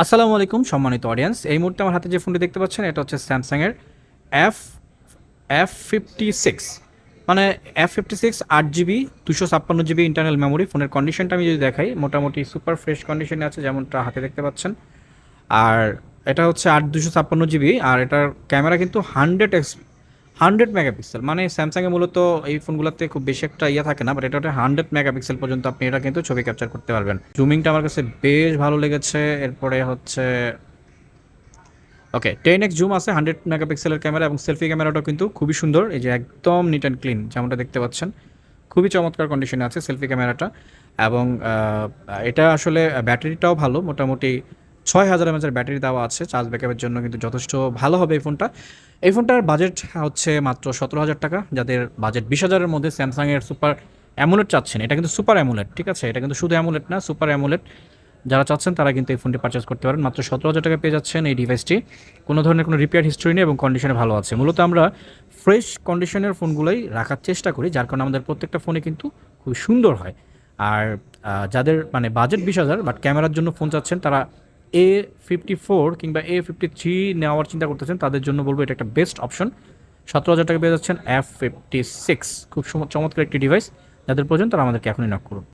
আসসালামু আলাইকুম সম্মানিত অডিয়েন্স। এই মুহূর্তে আমার হাতে যে ফোনটি দেখতে পাচ্ছেন এটা হচ্ছে স্যামসাংয়ের এফ F56, মানে F56 8 GB 256 GB internal memory. ফোনের কন্ডিশনটা আমি যদি দেখাই, মোটামুটি সুপার ফ্রেশ কন্ডিশনে আছে যেমনটা হাতে দেখতে পাচ্ছেন। আর এটা হচ্ছে 256 GB, আর এটার ক্যামেরা কিন্তু 100 মেগাপিক্সেল। মানে স্যামসাংয়ে মূলত এই ফোনগুলোতে খুব বেশি একটা ইয়ে থাকে না, বাট এটা 100 মেগাপিক্সেল পর্যন্ত আপনি এটা কিন্তু ছবি ক্যাপচার করতে পারবেন। জুমিংটা আমার কাছে বেশ ভালো লেগেছে। এরপরে হচ্ছে ওকে 10x জুম আছে, 100 মেগাপিক্সেলের ক্যামেরা, এবং সেলফি ক্যামেরাটাও কিন্তু খুবই সুন্দর। এই যে একদম নিট অ্যান্ড ক্লিন যেমনটা দেখতে পাচ্ছেন, খুবই চমৎকার কন্ডিশনে আছে সেলফি ক্যামেরাটা। এবং এটা আসলে ব্যাটারিটাও ভালো, মোটামুটি 6000 mAh ব্যাটারি দেওয়া আছে। চার্জ ব্যাকআপের জন্য কিন্তু যথেষ্ট ভালো হবে এই ফোনটা। এই ফোনটার বাজেট হচ্ছে মাত্র 17,000 টাকা। যাদের বাজেট 20,000-এর মধ্যে স্যামসাংয়ের সুপার অ্যামোলেড চাচ্ছেন, এটা কিন্তু সুপার অ্যামোলেড, ঠিক আছে, এটা কিন্তু শুধু অ্যামোলেড না, সুপার অ্যামোলেড যারা চাচ্ছেন তারা কিন্তু এই ফোনটি পারচেস করতে পারেন। মাত্র 17,000 টাকা পেয়ে যাচ্ছেন এই ডিভাইসটি। কোনো ধরনের কোনো রিপেয়ার হিস্ট্রি নেই এবং কন্ডিশনে ভালো আছে। মূলত আমরা ফ্রেশ কন্ডিশনের ফোনগুলোই রাখার চেষ্টা করি, যার কারণে আমাদের প্রত্যেকটা ফোনে কিন্তু খুব সুন্দর হয়। আর যাদের মানে বাজেট 20,000 বাট ক্যামেরার জন্য ফোন চাচ্ছেন, তারা A54 কিংবা A53 নেওয়ার চিন্তা করতেছেন, তাদের জন্য বলবো এটা একটা বেস্ট অপশন। 17,000 টাকা পেয়ে যাচ্ছেন F56, খুব চমৎকার একটি ডিভাইস। যাদের প্রয়োজন তারা আমাদেরকে এখনই নক করুন।